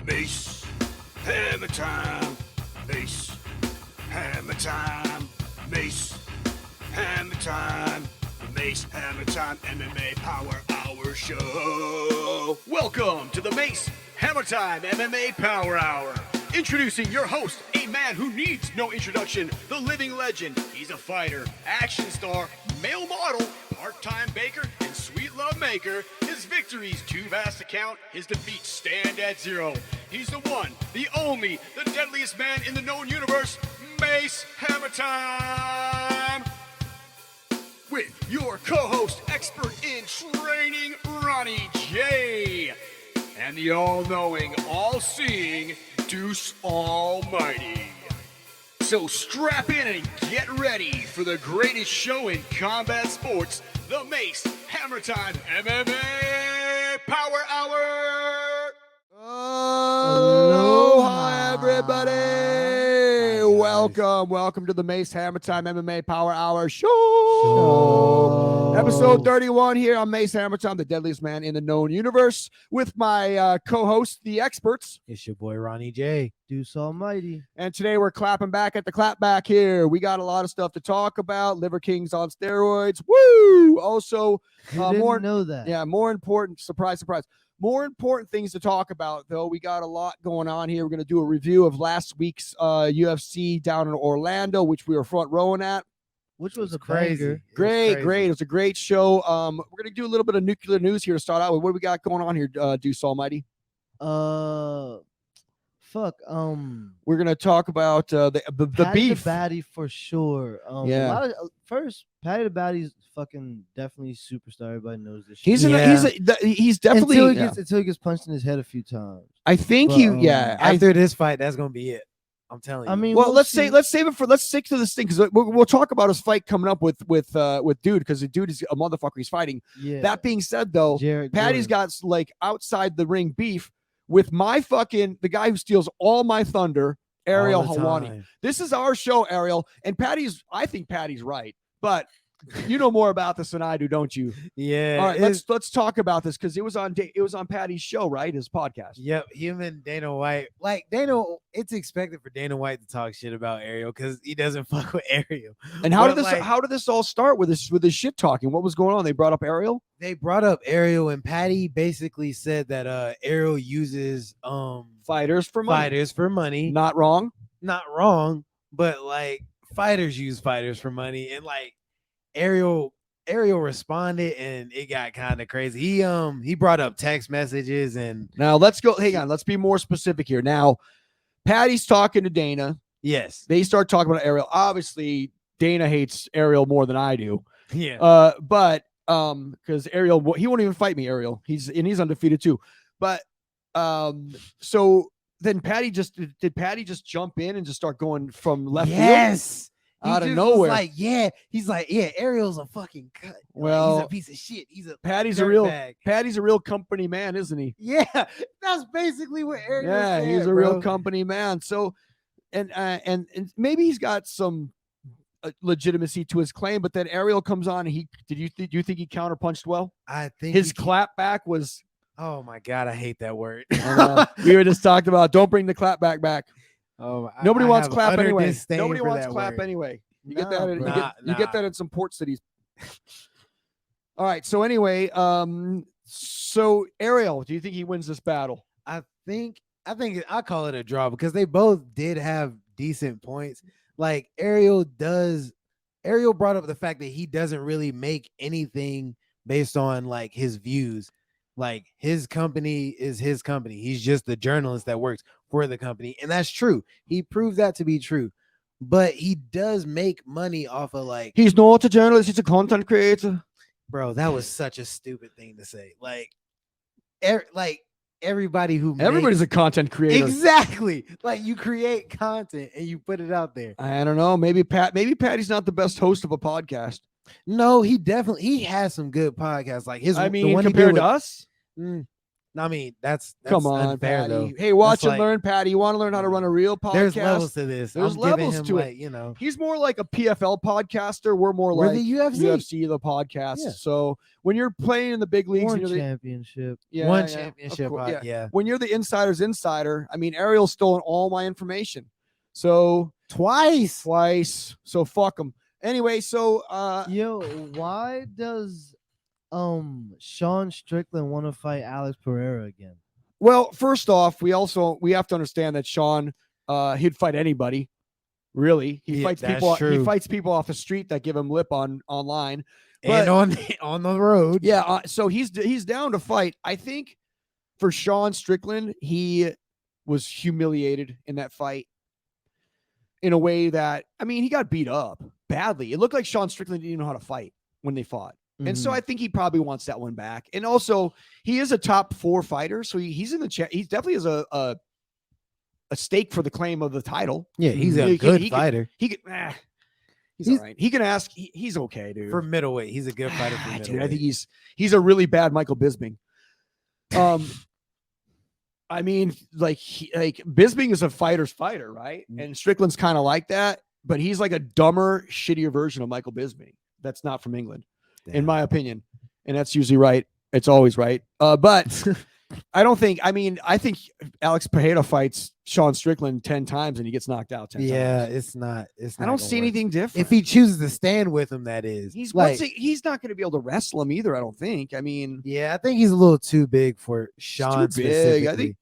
Mace Hammertime. Mace Hammertime. Mace Hammertime. The Mace Hammertime MMA Power Hour Show. Welcome to the Mace Hammertime MMA Power Hour. Introducing your host, a man who needs no introduction, the living legend. He's a fighter, action star, male model, part-time baker, and sweet love maker. His victories too vast to count, his defeats stand at zero. He's the one, the only, the deadliest man in the known universe, Mace Hammertime. With your co-host, expert in training, Ronnie J. And the all-knowing, all-seeing Deuce Almighty. So strap in and get ready for the greatest show in combat sports, the Mace Hammertime MMA Power Hour. Aloha, everybody. Welcome to the Mace Hammertime MMA Power Hour Show. Episode 31 here on Mace Hammertime, the deadliest man in the known universe, with my co-host, the experts. It's your boy Ronnie J. Deuce Almighty. And today we're clapping back at the clapback here. We got a lot of stuff to talk about. Liver Kings on steroids. Woo! Also, Didn't know that. Yeah, more important. Surprise. More important things to talk about, though. We got a lot going on here. We're going to do a review of last week's UFC down in Orlando, which we were front rowing at. Which was a Great. banger. It was a great show. We're going to do a little bit of nuclear news here to start out with. What do we got going on here, Deuce Almighty? We're We're going to talk about the Patty beef. the Batty for sure. Yeah. First, Patty the Batty's fucking definitely superstar. Everybody knows this. He's shit. he's definitely until he gets punched in his head a few times. I think But, After this fight, that's gonna be it. I'm telling you. I mean, Well, we'll let's see. save it for let's stick to this thing because we'll talk about his fight coming up with dude because the dude is a motherfucker. He's fighting. Yeah. That being said, though, Jared Patty's Gordon. got like outside the ring beef with the guy who steals all my thunder, Ariel All the Helwani. time. This is our show, Ariel, and I think Patty's right, but you know more about this than I do, don't you? Yeah. All right, let's talk about this because it was on Patty's show, right? His podcast. Yep. Him and Dana White. It's expected for Dana White to talk shit about Ariel because he doesn't fuck with Ariel. And how But, did this all start with this shit talking? What was going on? They brought up Ariel. They brought up Ariel, and Patty basically said that Ariel uses Fighters for money. fighters for money. Not wrong. Not wrong, but like fighters use fighters for money, and like Ariel responded, and it got kind of crazy. He brought up text messages, and Now let's go. Hang on. Let's be more specific here. Now, Patty's talking to Dana. yes, They start talking about Ariel. Obviously, Dana hates Ariel more than I do. yeah, But because Ariel, he won't even fight me. Ariel, he's undefeated too. But so then Patty just jump in and just start going from left field yes. He out of just was nowhere. like, he's like, Ariel's a fucking cut. Like, Well, he's a piece of shit. He's a Patty's dirtbag. a real company man, isn't he? Yeah, that's basically what Ariel Yeah, said, he's a real bro. company man. So, and maybe he's got some legitimacy to his claim. But then Ariel comes on. And do you think he counterpunched well? I think His clap back was. Oh my god, I hate that word. We were just talking about. Don't bring the clap back. Oh, Nobody I wants have clap utter anyway. disdain Nobody for wants that clap word. anyway. You Nah, get that. bro. You get that in some port cities. All right. So anyway, so Ariel, do you think he wins this battle? I think I call it a draw because they both did have decent points. Like Ariel brought up the fact that he doesn't really make anything based on like his views. Like his company is his company. He's just the journalist that works for the company. And that's true. He proved that to be true. But he does make money off of like, He's not a journalist. He's a content creator. bro, that was such a stupid thing to say. Like everybody who Everybody's a content creator. exactly like you create content and you put it out there. I don't know. Maybe Patty's not the best host of a podcast. No, he has some good podcasts. Like the one he compared did to us. with, I mean, that's Come on, unfair, Patty. though. Hey, watch That's and like- learn, Patty. You want to learn how to run a real podcast? There's levels to this. There's I'm giving levels him, to it. like, you know, He's more like a PFL podcaster. We're more We're like the UFC. UFC, the podcast. Yeah. So when you're playing in the big leagues, One and you're the, championship. one of championship. course, Yeah. when you're the insider's insider, I mean, Ariel's stolen all my information. So Twice. So fuck him. Anyway, so Yo, why does Sean Strickland want to fight Alex Pereira again? well, first off, we have to understand that Sean he'd fight anybody. Really, he Yeah, fights that's people. He true. fights people off the street that give him lip online. And But- on the road. Yeah, so he's down to fight. I think for Sean Strickland, he was humiliated in that fight in a way that, I mean, he got beat up badly. It looked like Sean Strickland didn't even know how to fight when they fought. And so I think he probably wants that one back. And also, he is a top 4 fighter, so he's in the chat. He definitely has a stake for the claim of the title. Yeah, he's a He- good he- fighter. He's all right. He can ask. He's okay, dude. For middleweight. He's a good fighter for middleweight. Dude, I think he's a really bad Michael Bisping. I mean, like Bisping is a fighter's fighter, right? And Strickland's kind of like that, but he's like a dumber, shittier version of Michael Bisping. That's not from England, in my opinion, and that's usually right. It's always right. But I don't think. I mean, I think Alex Pereira fights Sean Strickland 10 times and he gets knocked out 10 Yeah, times. it's not. I don't see anything different. If he chooses to stand with him, that is. He's like, he's not going to be able to wrestle him either. I don't think. I mean, yeah, I think he's a little too big for Sean. too big. I Specifically. think.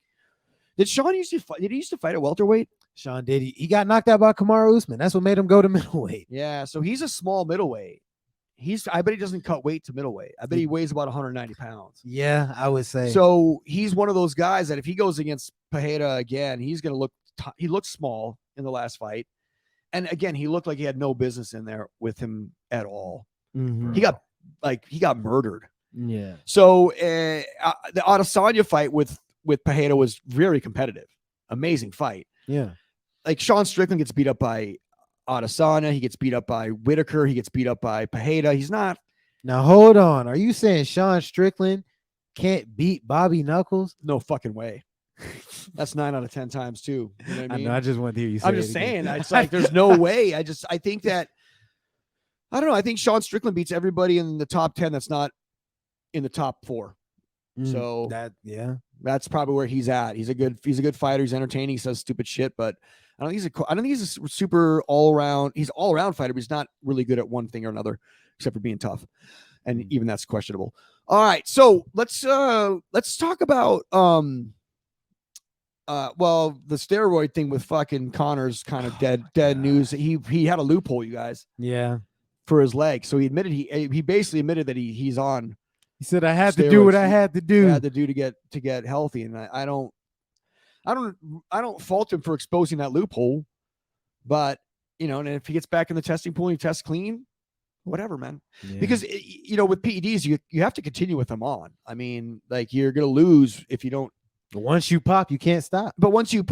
Did Sean used to fight? Did he used to fight at welterweight? Sean did. He got knocked out by Kamaru Usman. That's what made him go to middleweight. Yeah, so he's a small middleweight. I bet he doesn't cut weight to middleweight. I bet he weighs about 190 pounds. Yeah, I would say. So he's one of those guys that if he goes against Pereira again, he's going to look. He looked small in the last fight, and again, he looked like he had no business in there with him at all. He got murdered. Yeah. So the Adesanya fight with Pereira was very competitive. Amazing fight. Yeah. Like Sean Strickland gets beat up by Adesanya. He gets beat up by Whitaker. He gets beat up by Pereira. He's not. Now hold on. Are you saying Sean Strickland can't beat Bobby Knuckles? No fucking way. That's 9 out of 10 times too. You know what I mean? know. I just want to hear you say I'm it just again. saying. It's like there's no way. I think that. I don't know. I think Sean Strickland beats everybody in the top 10 that's not in the top 4. So that's probably where he's at. He's a good fighter. He's entertaining. He says stupid shit, but I don't think he's a super all around. He's all around fighter, but he's not really good at one thing or another, except for being tough, and even that's questionable. All right, so let's talk about well, the steroid thing with fucking Connor's kind of dead news. He had a loophole, you guys. Yeah. For his leg, so he admitted he basically admitted that he's on. He said I had to do what I had to do. To get healthy, and I don't fault him for exposing that loophole, but and if he gets back in the testing pool and he tests clean, whatever, man. Yeah. Because with PEDs you have to continue with them on. I mean, like you're gonna lose if you don't. Once you pop, you can't stop. But once you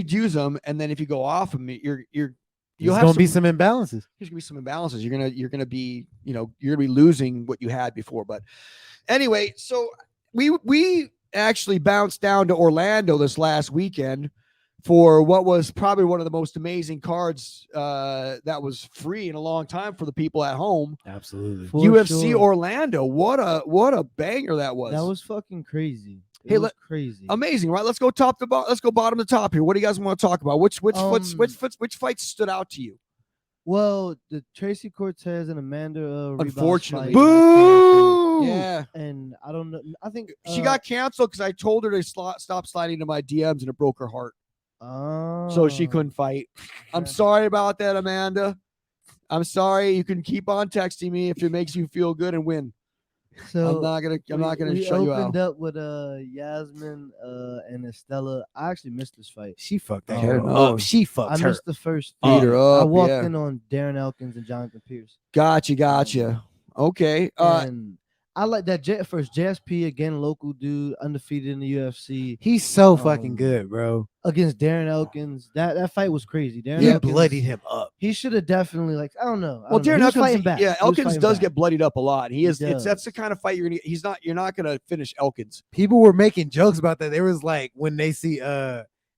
use them, and then if you go off them, There's gonna be some imbalances. There's gonna be some imbalances. You're gonna be losing what you had before. But anyway, so we actually bounced down to Orlando this last weekend for what was probably one of the most amazing cards that was free in a long time for the people at home. Absolutely. UFC Orlando. What a banger that was. That was fucking crazy. It was crazy. Amazing, right? Let's go top to bottom. Let's go bottom to top here. What do you guys want to talk about? Which fights stood out to you? Well, the Tracy Cortez and Amanda unfortunately. Boo! Yeah. And I don't know. I think she got canceled because I told her to stop sliding to my DMs and it broke her heart. So she couldn't fight. I'm sorry about that, Amanda. I'm sorry. You can keep on texting me if it makes you feel good and win. So I'm not gonna shut you out. We opened up with Yasmin and Estella. I actually missed this fight. She fucked that her up. She fucked I her. missed the first. Beat her up. I walked in on Darren Elkins and Jonathan Pierce. Gotcha. Okay. And I like that first JSP again, local dude, undefeated in the UFC He's so fucking good, bro. against Darren Elkins. That fight was crazy. Darren He Elkins, bloodied him up. He should have definitely I don't know. Well, Darren He was Elkins, fighting back. yeah, He was Elkins fighting does back. get bloodied up a lot. That's does. the kind of fight you're not gonna finish Elkins. People were making jokes about that. There was like when they see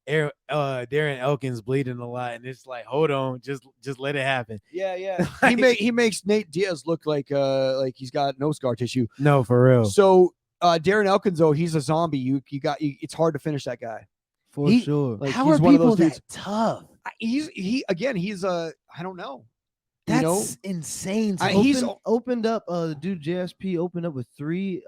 Darren Elkins bleeding a lot, and it's like, hold on, just let it happen. Yeah. Like- he makes Nate Diaz look like he's got no scar tissue. No, for real. So Darren Elkins, though, he's a zombie. It's hard to finish that guy. For He- sure. Like, How he's are one of people those that tough? He's I don't know. That's You know? insane. to he's opened up. The dude JSP opened up with 3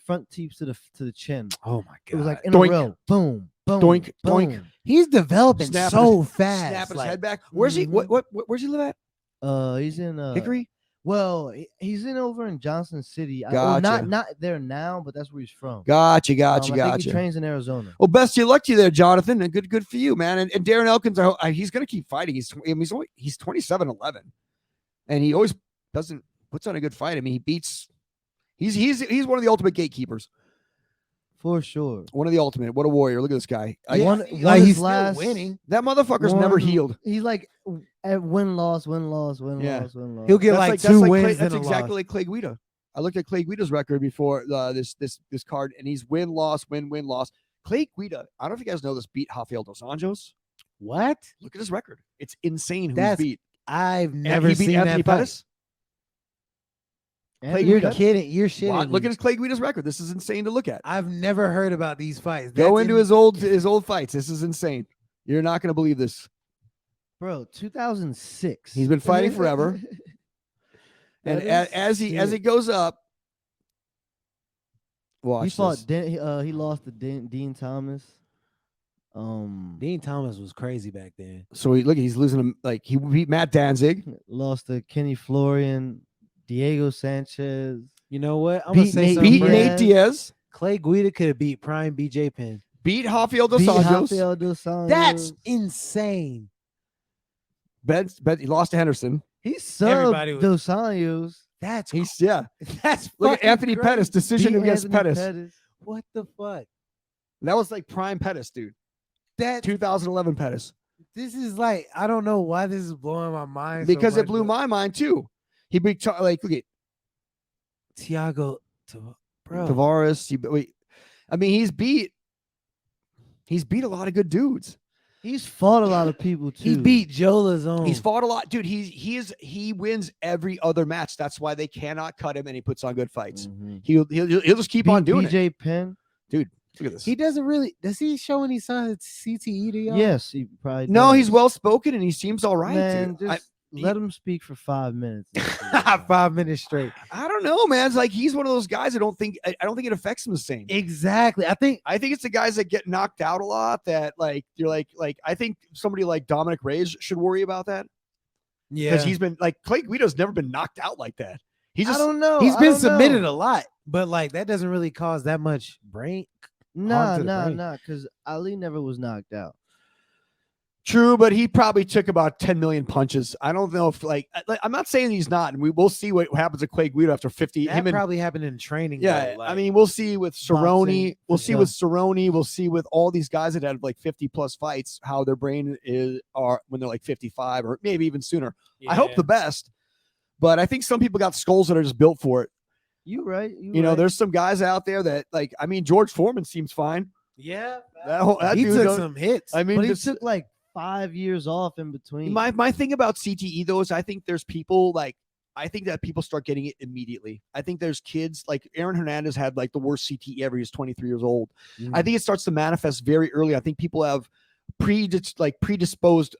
front teeps to the chin. oh my god. It was like in Doink. a row. Boom, boom, Doink, boom. doink. He's developing Snapping so his- fast. snapping his like- head back. Where's he? Mhm. Where's he live at? He's in Hickory. Well, he's in over in Johnson City. Gotcha. Not there now, but that's where he's from. Gotcha. I think he trains in Arizona. Well, best of luck to you there, Jonathan, and good for you, man. And Darren Elkins, he's going to keep fighting. He's 27-11, and he always puts on a good fight. I mean, he beats. He's one of the ultimate gatekeepers. For sure. One of the ultimate. What a warrior! Look at this guy. One like, his he's still last winning. That motherfucker's never healed. He's like at win loss. Yeah. He'll get That's like that's 2 like wins. Clay, and that's a exactly loss. like Clay Guida. I looked at Clay Guida's record before this card, and he's win loss. Clay Guida, I don't know if you guys know this, beat Rafael dos Anjos. What? Look at his record. It's insane who That's he's beat. I've And never he beat seen Anthony that fight. Pettis. And You're Guida. kidding. You're shitting. Wow, look me. at his Clay Guida's record. This is insane to look at. I've never heard about these fights. Go That's into his old fights. This is insane. You're not going to believe this. bro, 2006. He's been fighting forever. And That as is he sick. goes up, watch He fought. this. He lost to Dean Thomas. Dean Thomas was crazy back then. So he's losing him. Like he beat Matt Danzig. Lost to Kenny Florian, Diego Sanchez. You know what? I'm gonna Beat, say Nate, something. beat Brad. Nate Diaz. Clay Guida could have beat Prime BJ Penn. Beat Rafael dos Beat Anjos. Rafael dos Anjos. That's insane. He lost to Henderson. He Everybody subbed was- dos Anjos. That's That's look at fucking Anthony crazy. Pettis decision Beat against Anthony Pettis. What the fuck? That was like prime Pettis, dude. That 2011 Pettis. this is like I don't know why this is blowing my mind. Because so it blew much, my mind too. He beat like look at but Thiago, bro. Tavares. I mean, he's beat a lot of good dudes. He's fought a lot of people too. He beat Joe Lazone. He's fought a lot, dude. He wins every other match. That's why they cannot cut him, and he puts on good fights. Mhm. He'll just keep on doing it. BJ Penn. Look at this. He doesn't really. Does he show any signs of CTE to y'all? Yes, he probably. No, does. he's well spoken and he seems all right. Man, dude. just let him speak for 5 minutes. 5 minutes straight. I don't know, man. It's like he's one of those guys. I don't think it affects him the same. Exactly. I think I think it's the guys that get knocked out a lot that like you're like I think somebody like Dominic Reyes should worry about that because he's been like Clay Guido's never been knocked out like that. I don't know. he's I been don't submitted know. a lot, but like that doesn't really cause that much brain. Nah, to the brain. because Ali never was knocked out. True, but he probably took about 10 million punches. I don't know if I'm not saying he's not, and we'll see what happens to Clay Guido after 50. That probably happened in training. Yeah, though, I like- mean, we'll see with Cerrone. Boxing, We'll for see sure. with Cerrone. We'll see with all these guys that have like 50 plus fights, how their brain are when they're like 55 or maybe even sooner. I hope Yeah. the best, but I think some people got skulls that are just built for it. You right. You know, there's some guys out there that like. I mean, George Foreman seems fine. Yeah, That he dude took don't- some hits. I mean, but he just- took like 5 years off in between. my thing about CTE though is I think there's people like. I think that people start getting it immediately. I think there's kids like Aaron Hernandez had like the worst CTE ever. He's 23 years old. I think it starts to manifest very early. I think people have predisposed.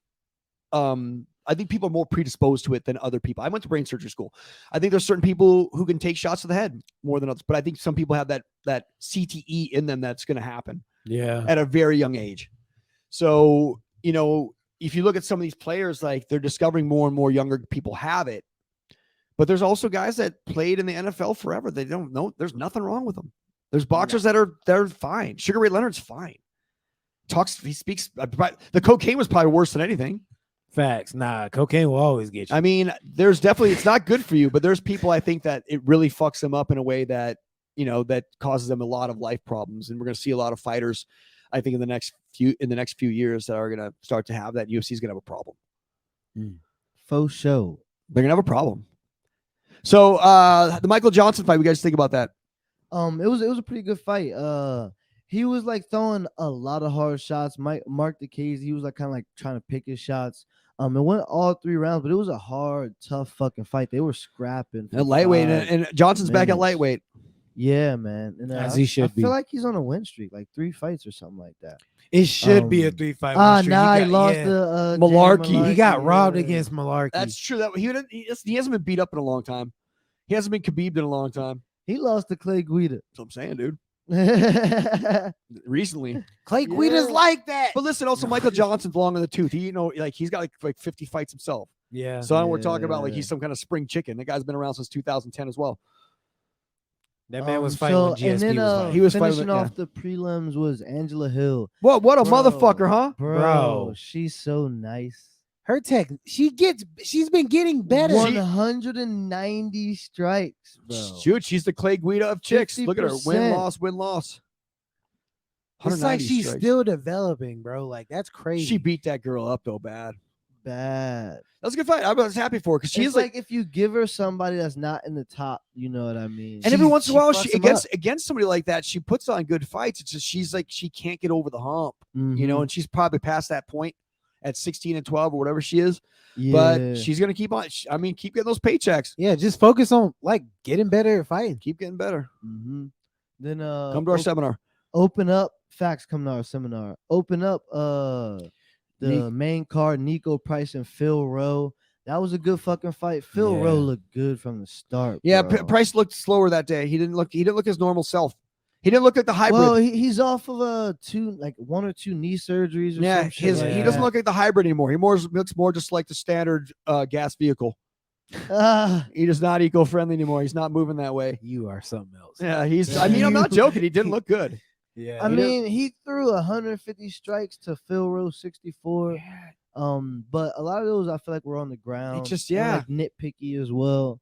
I think people are more predisposed to it than other people. I went to brain surgery school. I think there's certain people who can take shots to the head more than others, but I think some people have that CTE in them that's going to happen yeah, at a very young age. So, you know, if you look at some of these players, like they're discovering more and more younger people have it. But there's also guys that played in the NFL forever. They don't know. There's nothing wrong with them. There's boxers they're fine. Sugar Ray Leonard's fine. He speaks. The cocaine was probably worse than anything. Facts. Nah, cocaine will always get you. I mean, there's definitely it's not good for you, but there's people I think that it really fucks them up in a way that that causes them a lot of life problems, and we're going to see a lot of fighters, I think, in the next few years that are going to start to have that. UFC is going to have a problem. Faux show. They're going to have a problem. So the Michael Johnson fight, what you guys think about that? It was a pretty good fight. He was like throwing a lot of hard shots. Mark DeCase, he was like kind of like trying to pick his shots. It went all 3 rounds, but it was a hard, tough fucking fight. They were scrapping. At lightweight, and Johnson's back at minutes. lightweight. Yeah, man. And As he should I be. feel like he's on a win streak, like 3 fights or something like that. It should be a 3-fight. He lost the Malarkey. He got robbed against Malarkey. That's true. That he hasn't been beat up in a long time. He hasn't been Khabib in a long time. He lost to Clay Guida. That's what I'm saying, dude. Yeah, Recently. Clay Guida's like that. But listen, also Michael Johnson's long in the tooth. He, he's got like 50 fights himself. Yeah. So we're talking about like Yeah. he's some kind of spring chicken. That guy's been around since 2010 as well. That man was fighting when GSP and then, was fighting. He was fighting finishing with- off the prelims was Angela Hill. What a Bro. motherfucker, huh? Bro, she's so nice. Her tech, she's been getting better. 190 strikes, bro. Shoot, she's the Clay Guida of chicks. Look at her. 50%. Win, loss. It's like 190 she's strikes. still developing, bro. Like that's crazy. She beat that girl up though bad. Bad. That was a good fight. I was happy for her because she's It's like if you give her somebody that's not in the top, you know what I mean? and every once in a while, fucks she 'em up. against somebody like that, she puts on good fights. It's just she can't get over the hump, Mhm. and she's probably past that point at 16 and 12 or whatever she is. Yeah. But she's gonna keep on. Keep getting those paychecks. Yeah, just focus on like getting better at fighting. Keep getting better. Mhm. Then Come to our seminar. open up. Facts, come to our seminar. Open up the main card, Nico Price and Phil Rowe. That was a good fucking fight. Phil Yeah. Rowe looked good from the start. Yeah, bro. Price looked slower that day. He didn't look his normal self. He didn't look like the hybrid. Well, he's off of 1 or 2 knee surgeries. Or yeah, some shit like he doesn't that. look like the hybrid anymore. He looks more just like the standard gas vehicle. He is not eco-friendly anymore. He's not moving that way. You are something else. Yeah, I'm not joking. He didn't look good. Yeah. I mean, he threw 150 strikes to Phil Rowe 64. But a lot of those I feel like were on the ground. just- and, yeah. like, nitpicky as well.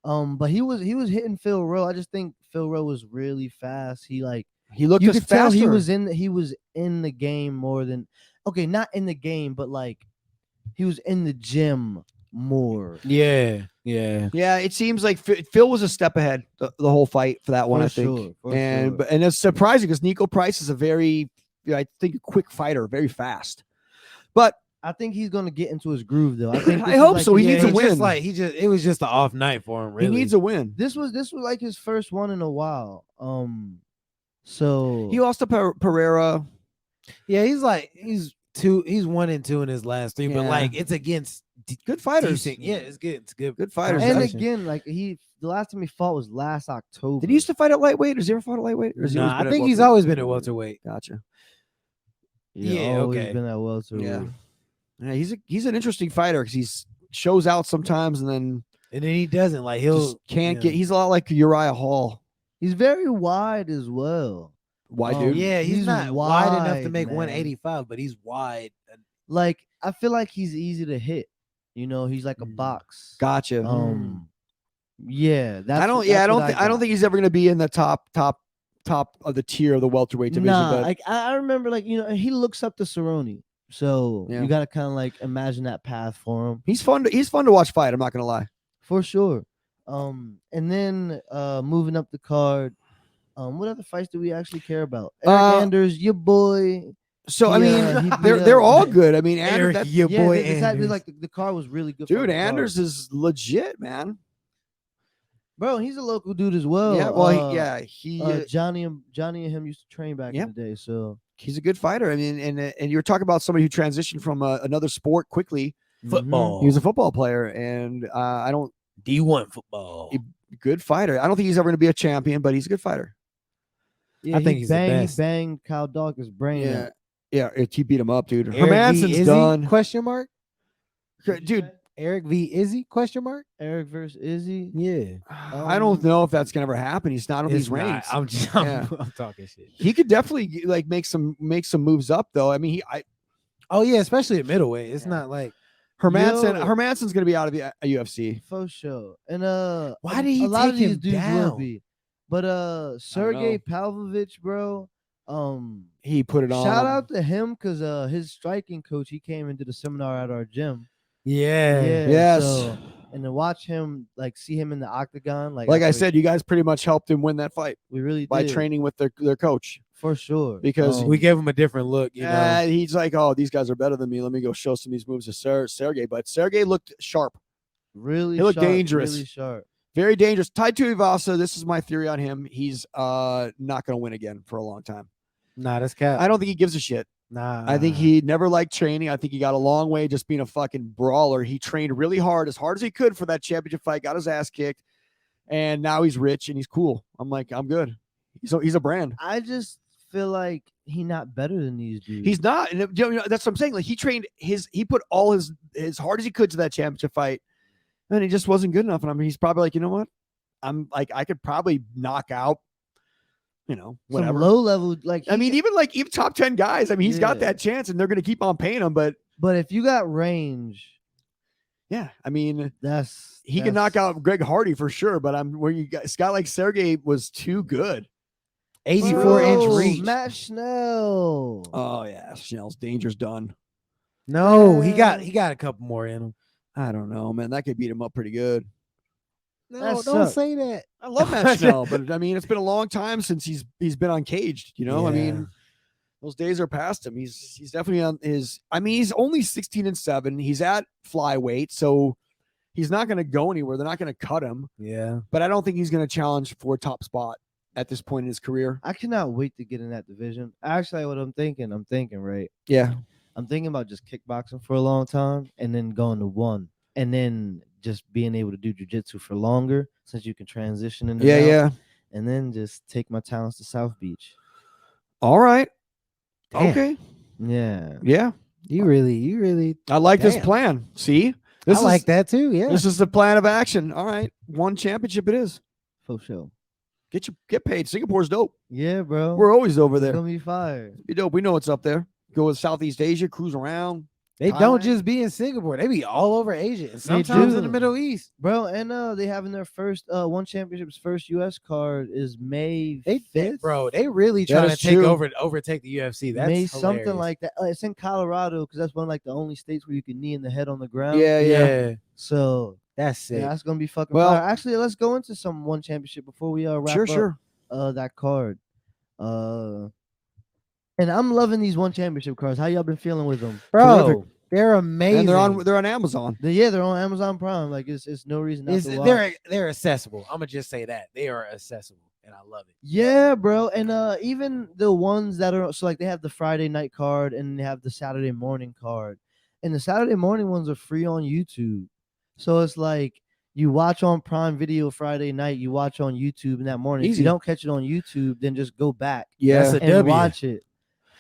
But he was hitting Phil Rowe. I just think Phil Rowe was really fast. He looked you just could tell faster. he was in the game more than not in the game, but like he was in the gym more. Yeah. Yeah, it seems like Phil was a step ahead the whole fight for that one. For I think, sure, for and sure. and it's surprising because Nico Price is a very, I think, a quick fighter, very fast. But I think he's gonna get into his groove though. I think I this is hope like so. He his needs a first- win. It was just an off night for him. Really, He needs a win. This was like his first one in a while. So He lost to Pereira. Yeah, he's 1 and 2 in his last 3, but Yeah. like it's against Good fighters. decent. Yeah, it's good. It's good. Good fighters. and Actually. again, like the last time he fought was last October. Did he used to fight at lightweight? Or has he ever fought at lightweight? Or has he always Nah, been I at think he's welterweight? always been at welterweight. Gotcha. Yeah, always okay. been at welterweight. Yeah, he's an interesting fighter because he's shows out sometimes and then And then he doesn't like he'll just can't yeah. get. He's a lot like Uriah Hall. He's very wide as well. Why, Oh, dude? Yeah, he's He's not wide enough to wide, make man. 185, but he's wide. Like I feel like he's easy to hit. You know, he's like a box. Gotcha. Yeah, that's I don't. that's Yeah, I what don't. I don't got. think he's ever going to be in the top of the tier of the welterweight division. Nah, but like I remember, like he looks up to Cerrone, so Yeah. you got to kind of like imagine that path for him he's fun. He's fun to watch fight. I'm not going to lie. for sure. And then moving up the card, what other fights do we actually care about? Eric Anders, your boy. So I He, mean, he beat they're up- all good. I mean, Eric, Anders, your Yeah, boy exactly. Anders. Like the card was really good. dude, fucking card. Anders is legit, man. bro, he's a local dude as well. yeah, well, he Johnny and him used to train back Yep. in the day. So he's a good fighter. I mean, and you were talking about somebody who transitioned from another sport quickly. Football. He was a football player, and I don't D1 football. good fighter. I don't think he's ever going to be a champion, but he's a good fighter. yeah, I think he he's the best. banged Kyle Dawkins' brain. out. He beat him up, dude. Eric V. Hermansson's Izzy? done, Question mark. dude. Eric V. Izzy? Question mark. Eric versus Izzy. Yeah. I don't know if that's gonna ever happen. He's not on these It's not. ranks. I'm just Yeah. I'm talking shit. He could definitely make some moves up though. I mean, Oh yeah, especially at middleweight. It's not like Hermansson's gonna be out of the UFC. for sure. And Why did a he lot take of these him dudes will down? be. But Sergey Pavlovich, bro, He put it on. shout him. out to him because his striking coach, he came and did a seminar at our gym. Yeah. Yes. So, and to watch him, like, see him in the octagon, like Like I after- said, you guys pretty much helped him win that fight we really by did, training with their coach. for sure. Because We gave him a different look, you know. he's like, oh, these guys are better than me. Let me go show some of these moves to Sergey. But Sergey looked sharp, really, he looked sharp, dangerous. really sharp. very dangerous. Tai Tuivasa, this is my theory on him. He's not going to win again for a long time. Nah, that's cap. I don't think he gives a shit. Nah. I think he never liked training. I think he got a long way just being a fucking brawler. He trained really hard as he could for that championship fight, got his ass kicked, and now he's rich and he's cool. I'm like, I'm good. He's a brand. I just feel like he not better than these dudes. He's not. And that's what I'm saying. Like he trained he put all his hard as he could to that championship fight, and he just wasn't good enough. And I mean, he's probably like, you know what? I'm like, I could probably knock out, whatever. Some low level, like I mean, even top 10 guys. I mean, he's got Yeah. that chance, and they're going to keep on paying him. But if you got range, yeah, I mean, he can knock out Greg Hardy for sure. But Scott like Sergey was too good. 84-inch reach. Matt Schnell. Oh yeah, Schnell's danger's done. No, he got a couple more in him. I don't know, man. That could beat him up pretty good. No, That don't sucks. say that. I love Matt Schnell, but I mean, it's been a long time since he's been uncaged. I Yeah. mean, those days are past him. He's definitely on his. I mean, he's only 16-7. He's at flyweight, so he's not going to go anywhere. They're not going to cut him. Yeah. But I don't think he's going to challenge for a top spot at this point in his career. I cannot wait to get in that division. Actually, what I'm thinking, right? Yeah. I'm thinking about just kickboxing for a long time and then going to one, and then just being able to do jiu-jitsu for longer since you can transition into Yeah. and then just take my talents to South Beach. All right. Damn. Okay. Yeah. Yeah. You really. I like this Damn. plan. See, I like that too. Yeah. This is the plan of action. All right. One championship it is. For sure. Get paid. Singapore's dope. Yeah, bro. We're always over It's there. gonna be fire. Be dope. We know what's up there. Go with Southeast Asia, cruise around. They Thailand. don't just be in Singapore. They be all over Asia and sometimes in the do. Middle East. Bro, and they having their first one championship's first US card is May They 5th. bro, they really That trying is to take true. overtake the UFC. That's May something hilarious. like that. It's in Colorado because that's one of like the only states where you can knee in the head on the ground. Yeah, So that's sick. yeah, that's gonna be fucking Well- fire. Actually, let's go into some one championship before we wrap Sure. up that card. And I'm loving these one championship cards. How y'all been feeling with them? Bro, Terrific. they're amazing. And they're on Amazon. They're on Amazon Prime. Like it's no reason not to watch. They're accessible. I'm gonna just say that they are accessible, and I love it. Yeah, bro. And even the ones that are so like they have the Friday night card and they have the Saturday morning card. And the Saturday morning ones are free on YouTube. So it's like you watch on Prime Video Friday night, you watch on YouTube in that morning. If Easy. you don't catch it on YouTube, then just go back Yeah. That's a and W. watch it.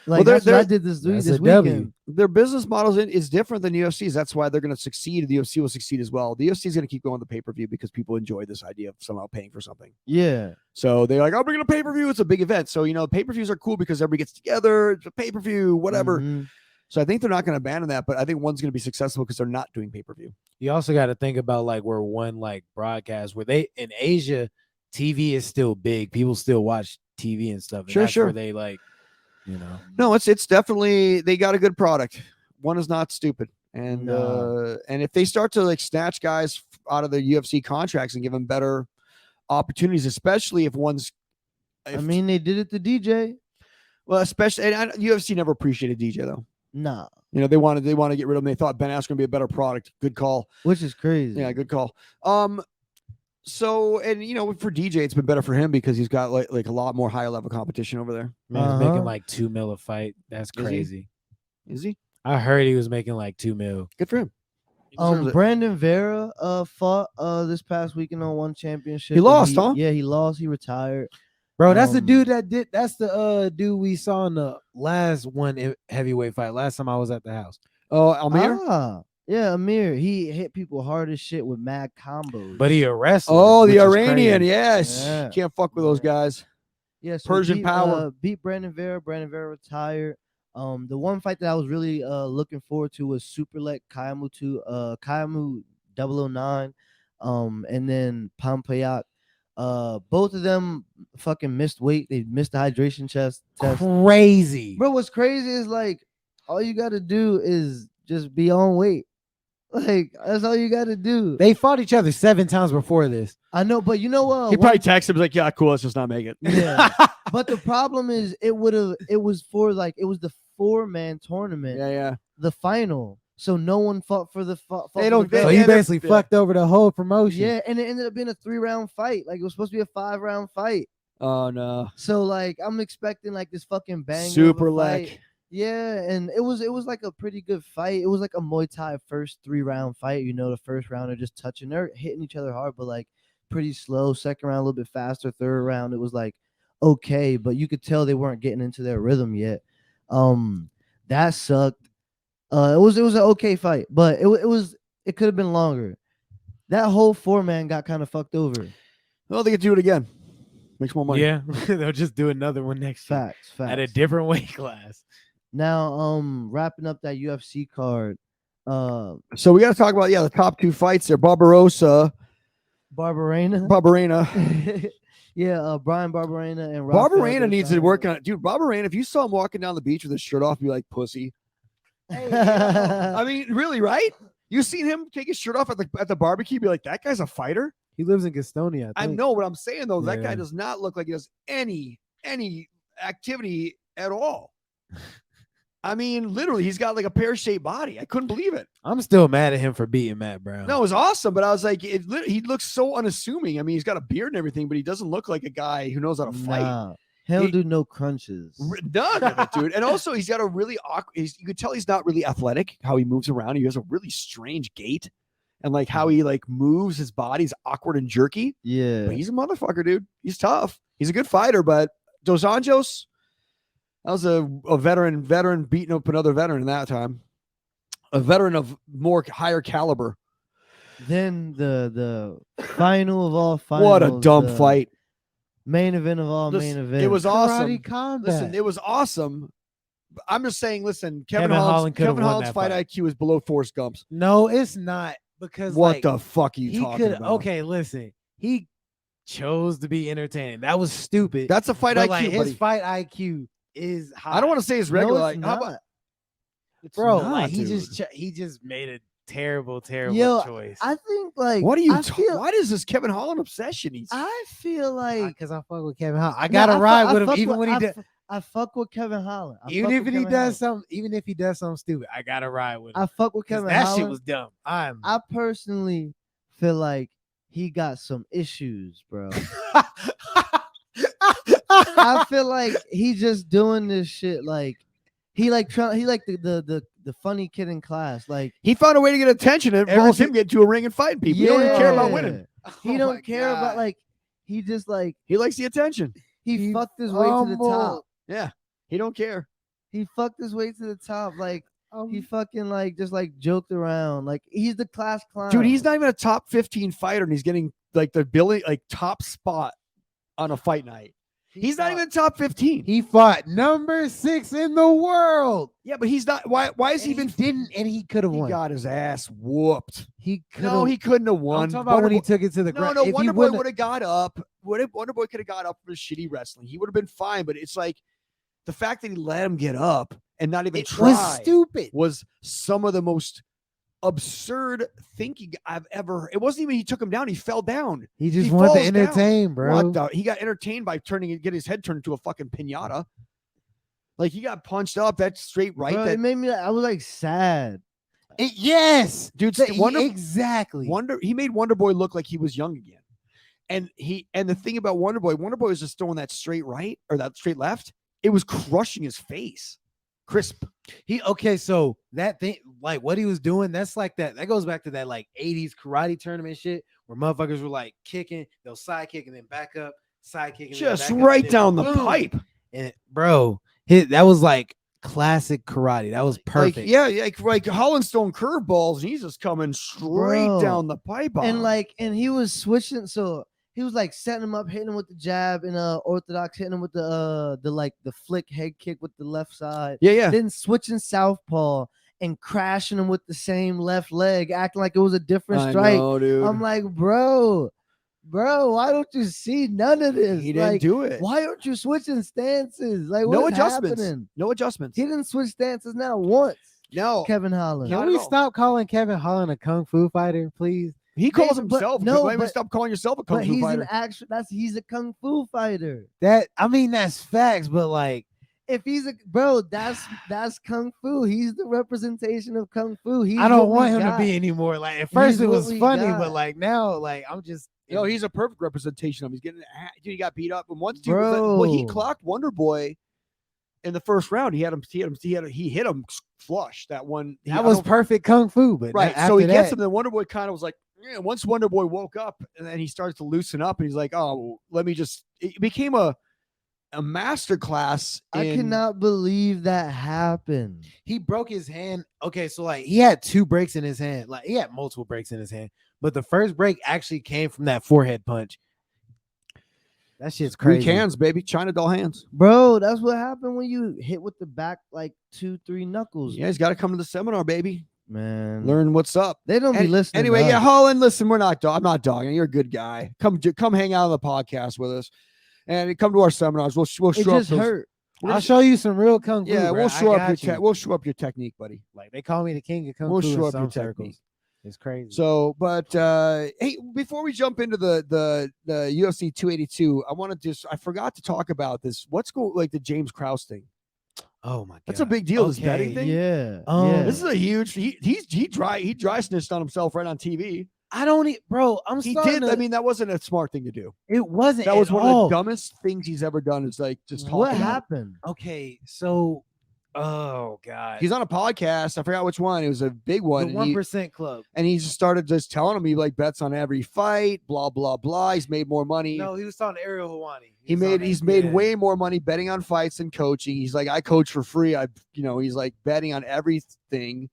Well, Like they're- that's what I they're- did this that's this a W. weekend. Their business model is different than UFC's. That's why they're going to succeed. The UFC will succeed as well. The UFC is going to keep going to pay-per-view because people enjoy this idea of somehow paying for something. Yeah. So they're like, I'm bringing a pay-per-view. It's a big event. So, pay-per-views are cool because everybody gets together. It's a pay-per-view, whatever. Mhm. So I think they're not going to abandon that, but I think one's going to be successful because they're not doing pay-per-view. You also got to think about like where one like broadcast where they in Asia, TV is still big. People still watch TV and stuff. And Sure, that's sure. Where they like, No, it's definitely, they got a good product. One is not stupid. And No. and if they start to like snatch guys out of the UFC contracts and give them better opportunities, especially if one's, I mean, they did it to DJ. well, especially, and UFC never appreciated DJ though. Nah. They wanted to get rid of him. They thought Ben Askren was going to be a better product. Good call. Which is crazy. Yeah, good call. So, and for DJ, it's been better for him because he's got like a lot more higher level competition over there. man's making Uh-huh. like $2 million a fight. That's he? crazy. Is he? I heard he was making like $2 million. Good for him. He deserves it. Brandon Vera fought this past weekend on one championship. He and lost, huh? Yeah, he lost. He retired. Bro, that's the Um, dude that did. That's the dude we saw in the last heavyweight fight. Last time I was at the house. Oh, Almir. Yeah, Amir. He hit people hard as shit with mad combos. But he a wrestler. Oh, the which is Iranian. crazy. Yes. Yeah. Can't fuck with those guys. yeah, so Persian he power. beat Brandon Vera. Brandon Vera retired. The one fight that I was really looking forward to was Superlet Kayamu 009, and then Pampayak. Both of them fucking missed weight. They missed the hydration test. Crazy. Bro, what's crazy is like all you gotta do is just be on weight. Like that's all you gotta do. They fought each other 7 times before this. I know, but you know what? He probably texted him like, "Yeah, cool. Let's just not make it." Yeah. But the problem is it was the 4-man tournament, yeah. the final. So no one fought for the fought They for don't- the So belt. you Yeah, basically yeah. fucked over the whole promotion. Yeah, and it ended up being a 3-round fight. Like it was supposed to be a 5-round fight. Oh no. So like I'm expecting like this fucking banger of a Super fight. Lek. Yeah, and it was like a pretty good fight. It was like a Muay Thai first 3-round fight. You know, the first round are just touching, they're hitting each other hard, but like pretty slow. Second round a little bit faster. Third round it was like okay, but you could tell they weren't getting into their rhythm yet. That sucked. It was an okay fight, but it could have been longer. That whole 4-man got kind of fucked over. Well, they could do it again. Makes more money. Yeah. They'll just do another one next year Facts. at a different weight class. Now, wrapping up that UFC card, So we got to talk about the top 2 fights there. Barbarossa, Barberena. Yeah, Brian Barberena and Rafael Barberena needs to Dos work Anjos. on it, dude. Barberena, if you saw him walking down the beach with his shirt off, you'd be like pussy. I mean, really, right? You seen him take his shirt off at the barbecue? Be like, that guy's a fighter. He lives in Gastonia. I think. know what I'm saying though. That guy Yeah. does not look like he does any activity at all. I mean, literally, he's got like a pear-shaped body. I couldn't believe it. I'm still mad at him for beating Matt Brown. No, it was awesome, but I was like, he looks so unassuming. I mean, he's got a beard and everything, but he doesn't look like a guy who knows how to fight. Nah, he'll He- do no crunches. None of it, dude. And also, he's got a really awkward. You could tell he's not really athletic. How he moves around, he has a really strange gait, and like how he like moves his body's awkward and jerky. Yeah, But he's a motherfucker, dude. He's tough. He's a good fighter, but Dos Anjos, that was a veteran beating up another veteran in that time. A veteran of more higher caliber. then the final of all finals. What a dumb the fight. Main event of all Listen, main events. it was awesome. Karate combat. Listen, it was awesome. I'm just saying, listen, Kevin Holland could've Kevin won Holland's that fight fight. IQ is below Forrest Gump's. No, it's not because What like, the fuck are you he talking could. about? Okay, listen. He chose to be entertaining. That was stupid. That's a fight but IQ, like, his buddy. fight IQ is high. I don't want to say it's No, regular. it's like, how about not. it's bro. not, Like dude. he just made a terrible Yo, choice. I think like What are you? I feel, What is this Kevin Holland obsession? I feel like Because I fuck with Kevin Holland. I Nah, gotta I ride fuck- I with him fuck even with- when he I does. fu- I fuck with Kevin Holland. I Even fuck if with he Kevin does Holland. something, even if he does something stupid, I gotta ride with him. I fuck with 'Cause Kevin that Holland. shit was dumb. I personally feel like he got some issues, bro. I feel like he just doing this shit like he like the funny kid in class. Like He found a way to get attention. It involves him getting to a ring and fighting people. He don't even care about winning. He Oh don't my care about God. like he just like He likes the attention. he fucked his way to the top. Yeah, he don't care. He fucked his way to the top. Like he fucking like just like joked around. Like he's the class clown. Dude, he's not even a top 15 fighter, and he's getting like the top spot on a fight night. He's not even top 15. He fought number 6 in the world. Yeah, but he's not. Why is he even? didn't, and he could have He won. got his ass whooped. He could No, he couldn't have won. I'm talking about when he took it to the No, ground. no, If he Wonder Boy wouldn't- would have got up. Wonder Boy could have got up for shitty wrestling. He would have been fine, but it's like the fact that he let him get up and not even it try was stupid. was some of the most absurd thinking I've ever. It wasn't even he took him down; he fell down. He just he wanted to falls down. entertain, bro. What the? He got entertained by getting his head turned into a fucking pinata. Like he got punched up. That's straight right. Bro, that it made me I was like sad. Yes, dude, exactly. He made Wonder Boy look like he was young again. And the thing about Wonder Boy was just throwing that straight right or that straight left. It was crushing his face. Crisp. So that thing, like what he was doing, that's like that goes back to that like 80s karate tournament shit where motherfuckers were like kicking, they'll side kick and then back up, side kick and Just then back up, right and then down the boom. pipe. And bro, that was like classic karate. That was perfect. Like, yeah, like Holland's throwing curveballs and he's just coming straight Bro. down the pipe. And he was switching. So he was like setting him up, hitting him with the jab, and orthodox hitting him with the flick head kick with the left side. Yeah. Then switching southpaw and crashing him with the same left leg, acting like it was a different I strike. know, dude. I'm like, bro, why don't you see none of this? He didn't do it. Why aren't you switching stances? Like, No what's adjustments. happening? No adjustments. He didn't switch stances now once. No. Kevin Holland. Not Can at we all. stop calling Kevin Holland a kung fu fighter, please? He calls But- himself. no, Why don't you but- stop calling yourself a kung But fu he's fighter? an actual. He's a kung fu fighter. That's facts, but like, If he's that's kung fu. He's the representation of kung fu. He's I don't what we want him got. to be anymore. Like at first He's it what was we funny, got. but like now, like I'm just No, he's a perfect representation of him. He's getting dude, he got beat up, and once Bro. he clocked Wonder Boy in the first round. He hit him flush that one. that was perfect kung fu, but right. after So he gets that, him. Then Wonder Boy kind of was like, yeah. Once Wonder Boy woke up, and then he starts to loosen up, and he's like, oh, let me just. It became a master class. I cannot believe that happened. he broke his hand. Okay, so like he had 2 breaks in his hand. Like he had multiple breaks in his hand, but the first break actually came from that forehead punch. That shit's crazy. Greek hands, baby. China doll hands. Bro, that's what happened when you hit with the back like 2-3 knuckles. Yeah, he's got to come to the seminar, baby. Man. Learn what's up. They don't be listening. Anyway, to yeah, us. Holland, listen, I'm not dogging. You're a good guy. Come hang out on the podcast with us, and come to our seminars. We'll It show up. just hurt. I'll show you some real kung fu. Yeah, bro. we'll show I up got your you. we'll show up your technique, buddy. Like they call me the king of kung We'll fu show in up your some technique. circles. It's crazy. So, but hey, before we jump into the UFC 282, I forgot to talk about this. What's like the James Krause thing? Oh my god, That's a big deal. This betting thing. Yeah. Yeah. This is a huge. He dry snitched on himself right on TV. I don't, bro. I'm He starting did. to- I mean, that wasn't a smart thing to do. it wasn't. That was at one all. of the dumbest things he's ever done. Is like just talking. What about it. happened? Okay, so, oh god, He's on a podcast. I forgot which one. It was a big one. the and he- 1% Club. And he just started just telling him he like bets on every fight, blah blah blah. He's made more money. No, he was talking to Ariel Hawani. He's made way more money betting on fights than coaching. He's like, I coach for free. He's like betting on everything.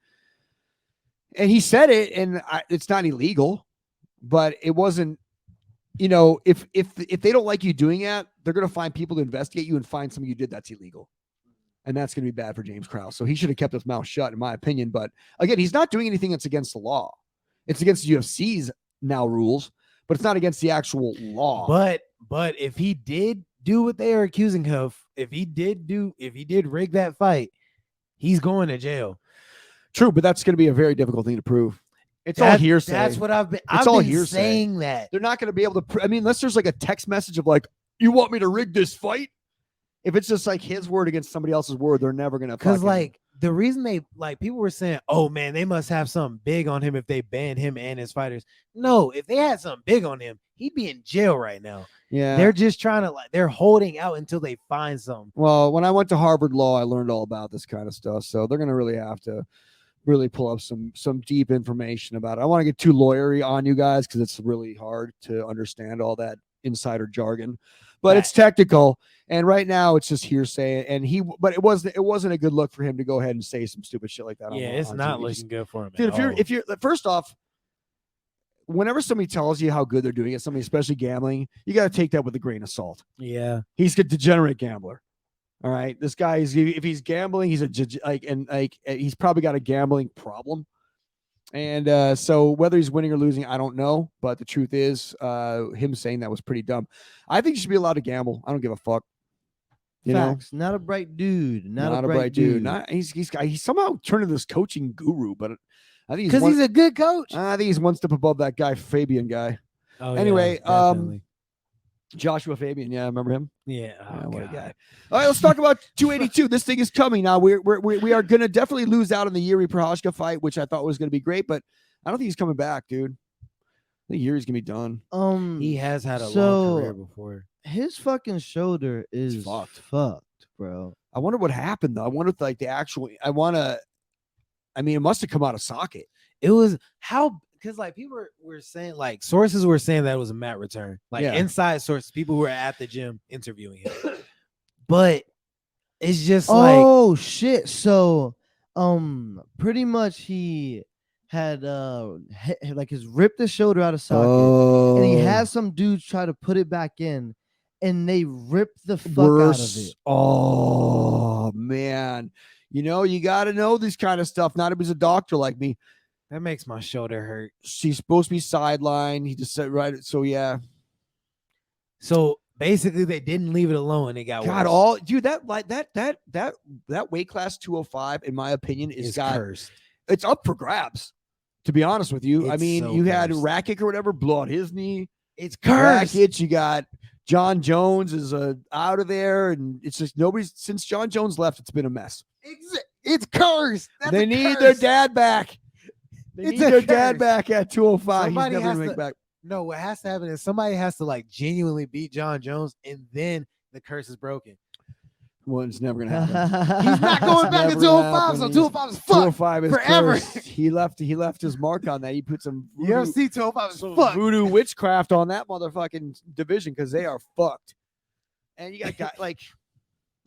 And he said it, and it's not illegal, but it wasn't. If they don't like you doing that, they're gonna find people to investigate you and find something you did that's illegal. And that's going to be bad for James Krause. So he should have kept his mouth shut, in my opinion. But again, he's not doing anything that's against the law. It's against the UFC's now rules, but it's not against the actual law. But if he did do what they are accusing him of, if he did rig that fight, he's going to jail. True, but that's going to be a very difficult thing to prove. It's all hearsay. That's what I've been. It's I've all been hearsay. saying that. They're not going to be able to. Unless there's like a text message of like, "You want me to rig this fight?" If it's just like his word against somebody else's word, they're never going to. Because like the reason they like people were saying, "Oh man, they must have something big on him if they ban him and his fighters." No, if they had something big on him, he'd be in jail right now. yeah, They're just trying to they're holding out until they find something. Well, when I went to Harvard Law, I learned all about this kind of stuff. So they're going to really have to pull up some deep information about it. I want to get too lawyery on you guys because it's really hard to understand all that insider jargon, but it's technical. And right now it's just hearsay. And but it wasn't a good look for him to go ahead and say some stupid shit like that. Yeah, it's not looking good for him. Dude, if you're first off, whenever somebody tells you how good they're doing at something, especially gambling, you got to take that with a grain of salt. yeah, He's a degenerate gambler. All right, this guy is. If he's gambling, he's he's probably got a gambling problem. And so whether he's winning or losing, I don't know. But the truth is, him saying that was pretty dumb. I think you should be allowed to gamble. I don't give a fuck. You Facts. Not a bright dude. know, Not a bright dude. He's somehow turned into this coaching guru, but I think because he's a good coach. I think he's one step above that guy, Fabian guy. Oh, Anyway, yeah, definitely. Joshua Fabian. Yeah, remember him? Yeah, oh, What a God. guy. All right, let's talk about 282. This thing is coming now. We are going to definitely lose out on the Yuri Prochazka fight, which I thought was going to be great, but I don't think he's coming back, dude. I think Yuri's going to be done. He has had a so long career before. his fucking shoulder is fucked, bro. I wonder what happened, though. I wonder if, like, it must have come out of socket. It was because like people were saying, like sources were saying that it was a mat return, like Yeah. inside sources, people who were at the gym interviewing him. But it's just Oh shit. So pretty much he had like his ripped his shoulder out of socket, and he had some dudes try to put it back in, and they ripped the fuck out of it. Oh man, you got to know this kind of stuff. Not if he's a doctor like me. That makes my shoulder hurt. She's supposed to be sidelined. He just said right. So yeah. So basically, they didn't leave it alone. It got God, worse. that weight class 205, in my opinion, is cursed. It's up for grabs. To be honest with you, I It's mean, so you had cursed. Rakic or whatever blow out his knee. It's cursed. Rakic, you got John Jones is out of there, and it's just nobody's since John Jones left. It's been a mess. It's cursed. They need their dad back. They need their dad back at 205. Somebody He's never has gonna make to- back. No, what has to happen is somebody has to like genuinely beat John Jones, and then the curse is broken. Well, it's never gonna happen. He's not going back to 205, so 205 is fucked 205 is forever. cursed. He left his mark on that. He put some voodoo, UFC 205 is some fucked. voodoo witchcraft on that motherfucking division because they are fucked. And you got guys like,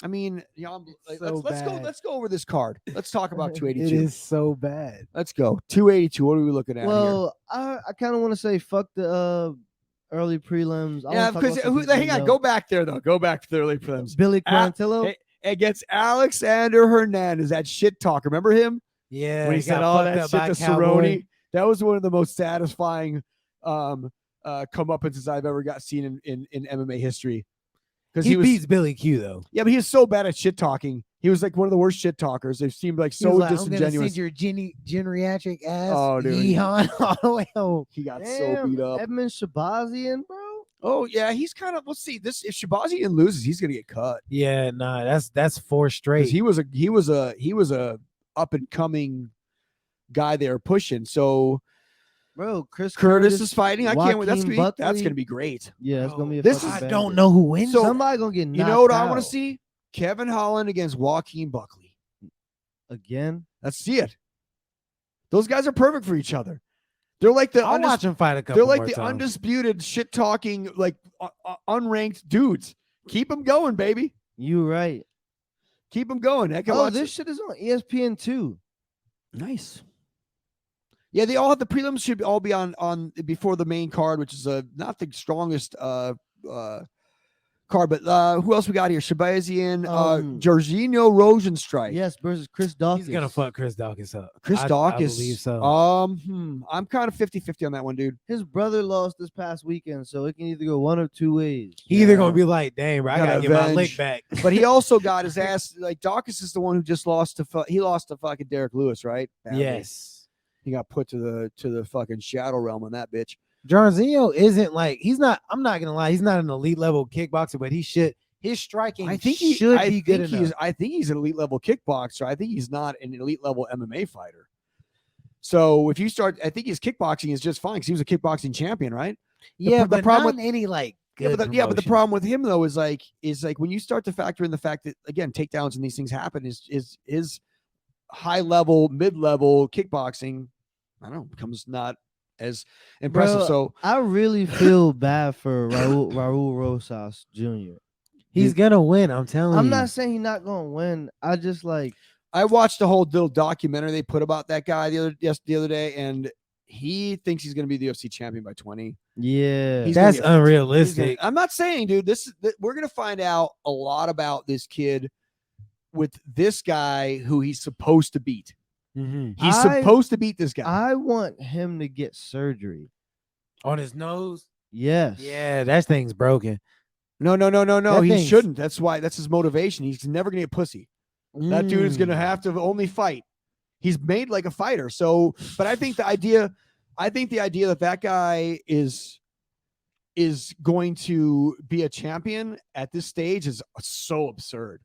I mean, so bad. let's go over this card. Let's talk about It 282. is so bad. Let's go 282. What are we looking at here? Well, I kind of want to say fuck the early prelims. I Yeah, wanna talk because about some people hang on, know. go back there though. Go back to the early prelims. Billy Ah, Quarantillo. hey, against Alexander Hernandez, that shit talker. Remember him? Yeah, When he said all that shit to Cerrone. That was one of the most satisfying comeuppance I've ever seen in MMA history. Because He he was beats Billy Q though. yeah, but he was so bad at shit talking. He was like one of the worst shit talkers. They seemed like He was so like, disingenuous. I'm gonna send your geriatric ass. Oh, dude. yeehaw all the way home. He got so Damn, beat up. Edmund Shabazian, bro. Oh yeah, he's kind of. Let's see this. If Shabazian loses, he's gonna get cut. Yeah, nah, that's 4 straight. Because he was a up and coming guy they were pushing. So Bro, Chris Curtis is fighting. I can't wait. That's Joaquin gonna be Buckley. great. Yeah, it's gonna be a This fucking I banger. don't know who wins. So- Somebody gonna get knocked You know what I out want to see? Kevin Holland against Joaquin Buckley. again. Let's see it. Those guys are perfect for each other. They're like the I'll watch him fight a couple they're like more the times. undisputed shit talking like unranked dudes. Keep them going, baby. You right. Keep them going. I can Oh, watch this shit is on ESPN too. Nice. Yeah, they all have the prelims should all be on before the main card, which is not the strongest card, but who else we got here? Shabazian, Jorginho Rosenstrike. Yes, versus Chris Dawkins. He's gonna fuck Chris Dawkins up. Chris I Dawkins. believe so. I'm kind of 50-50 on that one, dude. His brother lost this past weekend, so it can either go one or two ways. He either gonna be like, "Dang, bro, I Gotta gotta get my avenge. lick back." But he also got his ass like Dawkins is the one who just lost to he lost to fucking Derek Lewis, right? Badly. Yes, He got put to the fucking shadow realm on that bitch. Jairzinho isn't like he's not. I'm not gonna lie, he's not an elite level kickboxer, but he should. His striking I think he should I be good think enough. I think he's an elite level kickboxer. I think he's not an elite level MMA fighter. So if you start, I think his kickboxing is just fine because he was a kickboxing champion, right? Yeah, the but problem not with- in any like. Yeah, Good but the promotion. problem with him though is like when you start to factor in the fact that again takedowns and these things happen is high level, mid level kickboxing. I don't know, becomes not as impressive. Bro, So I really feel bad for Raul Rosas Jr. He's gonna win. I'm telling you. I'm not saying he's not gonna win. I just like I watched a whole little documentary they put about that guy the other day, and he thinks he's going to be the UFC champion by 20. yeah. He's gonna That's be a- unrealistic. I'm not saying, dude. We're going to find out a lot about this kid with this guy who he's supposed to beat. Mhm. He's I- supposed to beat this guy. I want him to get surgery. On his nose. Yes. Yeah, that thing's broken. No. That He thing's- shouldn't. That's his motivation. He's never going to get pussy. That dude is going to Mm. have to only fight. He's made like a fighter. So, but I think the idea that guy is going to be a champion at this stage is so absurd.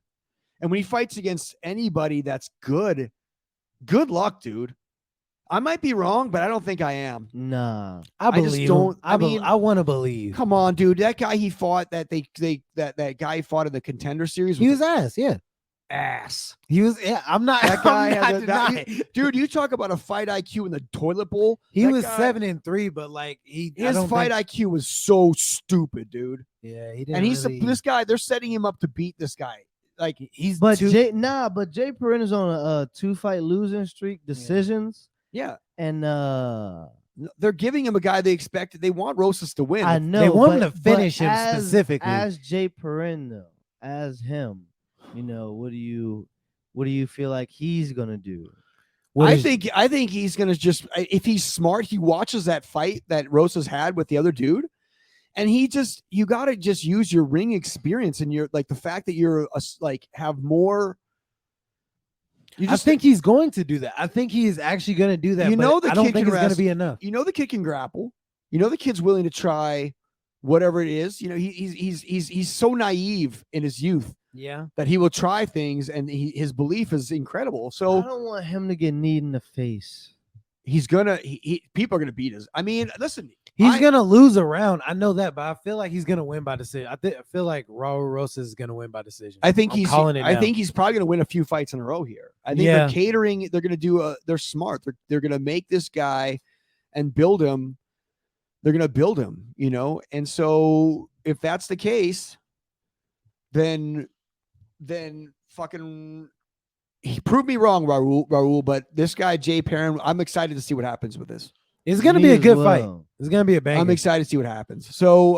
And when he fights against anybody that's good luck, dude. I might be wrong, but I don't think I am. Nah. I I just believe. don't- I mean- I want to believe. Come on, dude. That guy he fought that that guy fought in the Contender Series He was was ass. Yeah, ass. he was. Yeah, I'm not. That guy I'm not had denying. dude, you talk about a fight IQ in the toilet bowl. He That was guy- 7-3, but like I His don't fight think- IQ was so stupid, dude. Yeah, he didn't. And he's really, this guy. They're setting him up to beat this guy. Like he's But too, Jay Perrin is on a 2-fight losing streak, decisions. Yeah. And They're giving him a guy they expected. They want Rosas to win. I know They want him but- to finish but him as- specifically. As Jay Perrin, though, as him, what do you feel like he's gonna do? I think he's gonna just, if he's smart, he watches that fight that Rosas had with the other dude, and you gotta just use your ring experience and your like the fact that you're have more. I think he's going to do that. I think he is actually going to do that. You know, the I don't kid think can it's going to wrestle. be enough. You know, the kid can grapple. You know, the kid's willing to try whatever it is. You know, he's so naive in his youth Yeah. that he will try things, and his belief is incredible. So I don't want him to get kneed in the face. he's gonna. People are gonna beat us. I mean, listen, He's going to lose a round. I know that, but I feel like he's going to win by decision. I feel like Raul Rosas is going to win by decision. I think I'm calling it I now. think he's probably gonna win a few fights in a row here. I think Yeah. they're catering. They're gonna do they're smart. They're gonna make this guy and build him. They're gonna build him, and so if that's the case, then fucking prove me wrong, Raul. But this guy Jay Perrin, I'm excited to see what happens with this. It's going to Me be a as good well. fight. It's going to be a banger. I'm excited to see what happens. So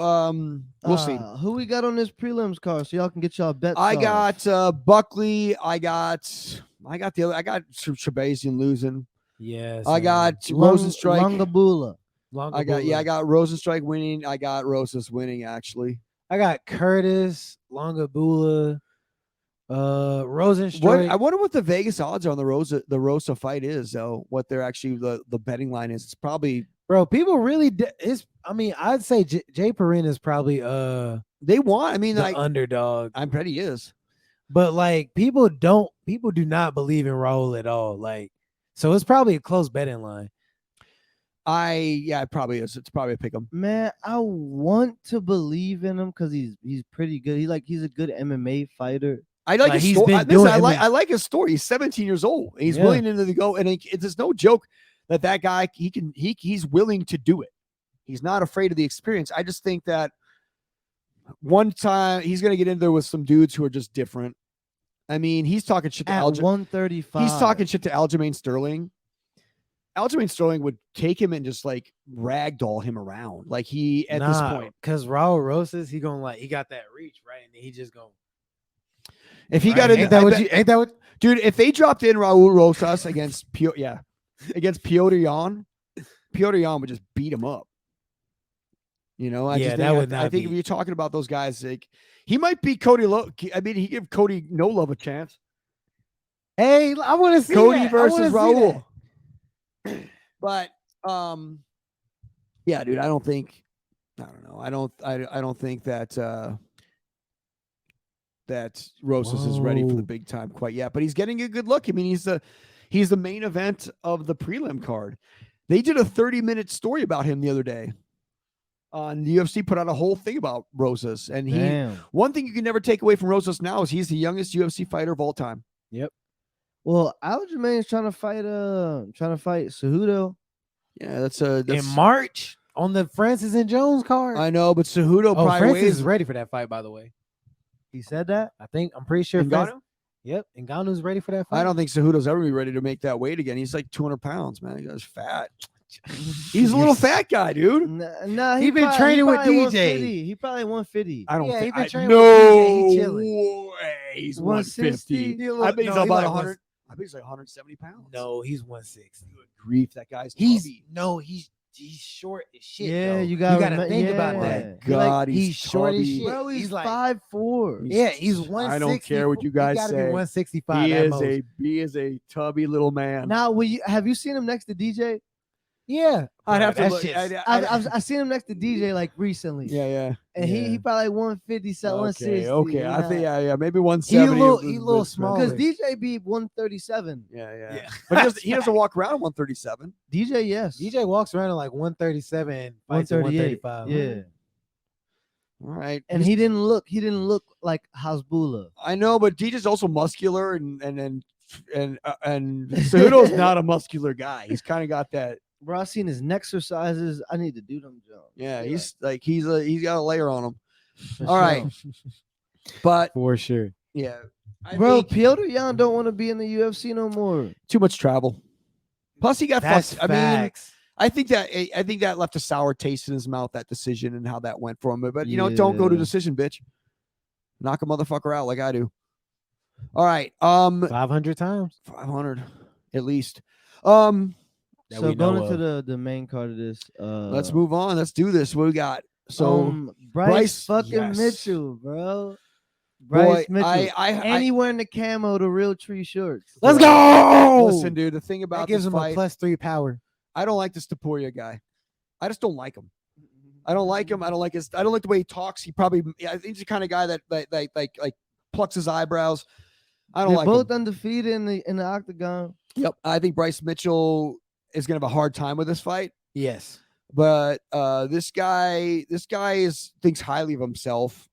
we'll see. Who we got on this prelims card so y'all can get y'all bets? I off? got Buckley. I got the other. I got Shabazian losing. Yes. I got Long- Rosenstrike. Longabula. I got Rosenstrike winning. I got Rosas winning actually. I got Curtis, Longabula, Rosenstrike. I wonder what the Vegas odds are on the Rosa fight is though. What they're actually the betting line is. It's probably Bro, people really I'd say Jay Perrin is probably they want. I mean, the like underdog. I'm pretty he is. But like people do not believe in Raul at all. Like, so it's probably a close betting line. It probably is. It's probably a pick 'em. Man, I want to believe in him because he's pretty good. He's a good MMA fighter. I like Like, his he's story. been doing I MMA. like his story. He's 17 years old. He's Yeah. willing to go, and it's no joke that guy he's willing to do it. He's not afraid of the experience. I just think that one time he's gonna get in there with some dudes who are just different. I mean, he's talking shit to At 135. He's talking shit to Aljamain Sterling. Aljamain Sterling would take him and just like ragdoll him around. Like at this point. Because Raul Rosas, he got that reach, right? And he just going. If he Right? got in, Ain't that what dude, if they dropped in Raul Rosas against against Piotr Jan would just beat him up. I think if you're talking about those guys, like he might beat Cody. He give Cody no love a chance. Hey, I want to see Cody that. versus I wanna see Raul. that. But yeah, dude, I don't know. I don't think that that Rosas is ready for the Whoa. big time quite yet. But he's getting a good look. I mean, he's the main event of the prelim card. They did a 30-minute story about him the other day. The UFC put out a whole thing about Rosas, and Damn. one thing you can never take away from Rosas now is he's the youngest UFC fighter of all time. Well, Aljamain's trying to fight Cejudo. Yeah, that's In March on the Francis and Jones card. I know, but Cejudo probably Francis weighs is ready for that fight, by the way. He said that. I'm pretty sure. Ngannou? Yep, Ngannou's ready for that fight. I don't think Cejudo's ever be ready to make that weight again. He's like 200 pounds, man. He guy's fat. He's a little fat guy, dude. Nah, He been training with probably DJ. 150. He probably 150. I don't Yeah, think. he been training No with DJ. He chilling. way. He's 160. 150. I bet he's No, about like 100. I bet he's like 170 pounds. No, he's 160. Good grief, that guy's He's tubby. he's short as shit. Yeah, though. you gotta think about yeah. that. God, he's short as tubby. shit. Bro, he's like 5'4". yeah, he's 160. I don't care what you He guys gotta say. Be 165. He at is most. he is a tubby little man. Now, have you seen him next to DJ? Yeah, I'd have to that look. shit's- I've seen him next to DJ like recently. Yeah. And he Yeah. probably 150, 160. Okay. I think maybe He 170. a little small. Because DJ be 137. Yeah. But he doesn't walk around at 137. DJ, yes. DJ walks around at like 137, fights at 138. 135. Yeah. All right. And he didn't look like Hasbullah. I know, but DJ's also muscular and Cejudo's not a muscular guy. He's kind of got that. Bro, I seen his neck exercises. I need to do them, Joe. Yeah, he's got a layer on him. For All right. sure. But For sure. yeah, I Bro, think Piotr Jan don't want to be in the UFC no more. too much travel. Plus, he got That's fucked. I mean, facts. I think that left a sour taste in his mouth, that decision and how that went for him. But you know, don't go to Yeah. decision, bitch. Knock a motherfucker out like I do. All right. 500 times. 500 at least. That So we going know into of. the main card of this, Let's move on. Let's do this. What we got? So Bryce fucking yes. Mitchell, bro. Boy, Bryce Mitchell. I and he wearing the camo, the real tree shorts. Let's Bro, go. listen, dude. The thing That about gives this him fight, a +3 power. I don't like this Taporia guy. I just don't like him. I don't like him. I don't like the way he talks. He probably, he's the kind of guy that like plucks his eyebrows. I don't They're like both him. undefeated in the octagon. Yep. I think Bryce Mitchell is gonna have a hard time with this fight. Yes. But this guy thinks highly of himself.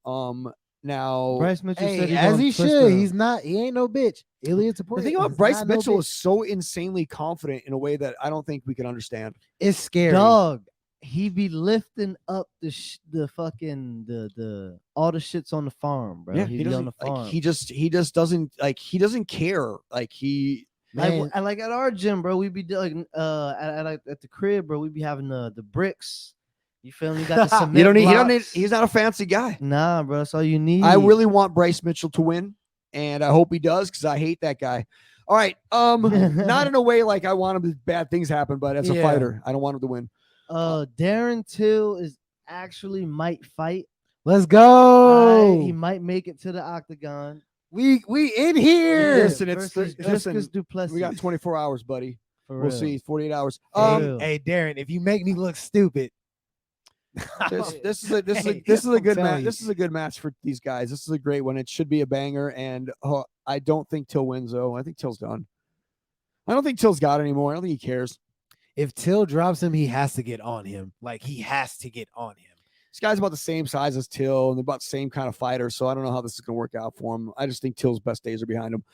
Now Bryce Mitchell said Hey, as gonna he twist should. her. He ain't no bitch. Ilya Taporia. the thing about is Bryce not no Mitchell bitch. is so insanely confident in a way that I don't think we can understand. It's scary. Dog, he be lifting up the fucking the all the shits on the farm, bro. He be on the farm. like, he just doesn't care. Like he Man. Like at our gym, bro, we be doing at the crib, bro. We be having the bricks. You feel me? You got the cement. you don't need blocks. he's not a fancy guy. Nah, bro. That's all you need. I really want Bryce Mitchell to win, and I hope he does because I hate that guy. All right. Not in a way like I want him to bad things happen, but as a Yeah. fighter, I don't want him to win. Darren Till is actually might fight. Let's go. He might make it to the octagon. We in here. Listen, Versus listen, Dricus Duplessis. we got 24 hours, buddy. For We'll real. see. 48 hours. Hey, Hey, Darren, if you make me look stupid, This is a Hey, good I'm match. telling you. This is a good match for these guys. This is a great one. It should be a banger. And I don't think Till wins though. I think Till's done. I don't think Till's got it anymore. I don't think he cares. if Till drops him, he has to get on him. Like he has to get on him. This guy's about the same size as Till, and they're about the same kind of fighter. So I don't know how this is going to work out for him. I just think Till's best days are behind him.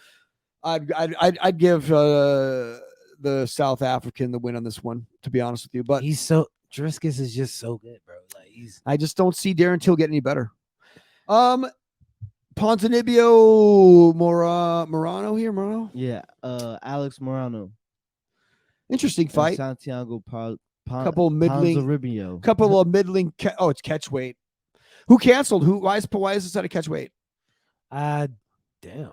I'd give the South African the win on this one, to be honest with you. But Dricus is just so good, bro. Like I just don't see Darren Till getting any better. Ponzinibbio Morano here, Morano. Yeah, Alex Morano. Interesting and fight. Santiago Couple middling- Ponzinibbio. Couple of middling. It's catch weight. Who canceled? Why is this at a catch weight? damn.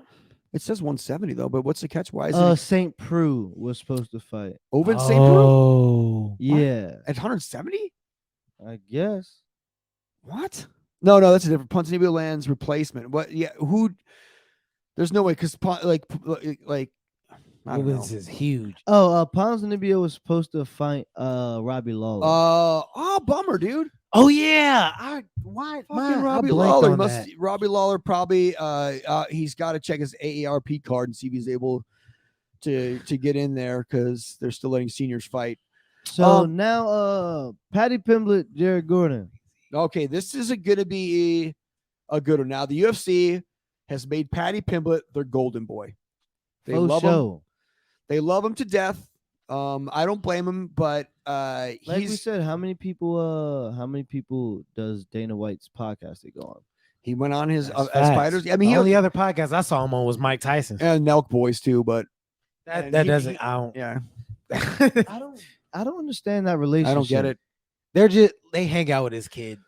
It says 170 though, but what's the catch? Why is it St. Preux was supposed to fight. Oven St. Preux Oh, Yeah, at 170? I guess. What? No, that's a different Ponzinibbio lands replacement. What? Yeah, who? There's no way because I don't know. Owens is huge. Ponzinibbio was supposed to fight Robbie Lawler. Bummer, dude. Oh yeah. Why? Fucking I Robbie blanked Lawler. on that. Robbie Lawler probably he's got to check his AARP card and see if he's able to get in there because they're still letting seniors fight. So now Paddy Pimblett, Jared Gordon. Okay, this is going to be a good one. Now the UFC has made Paddy Pimblett their golden boy. They love him. They love him to death. I don't blame him, but Like we said, how many people does Dana White's podcast they go on? he went on his That's as facts. fighters. I mean, The he only other podcast I saw him on was Mike Tyson. and Nelk Boys too, but That he- doesn't. I don't. yeah, I don't understand that relationship. I don't get it. They hang out with his kid.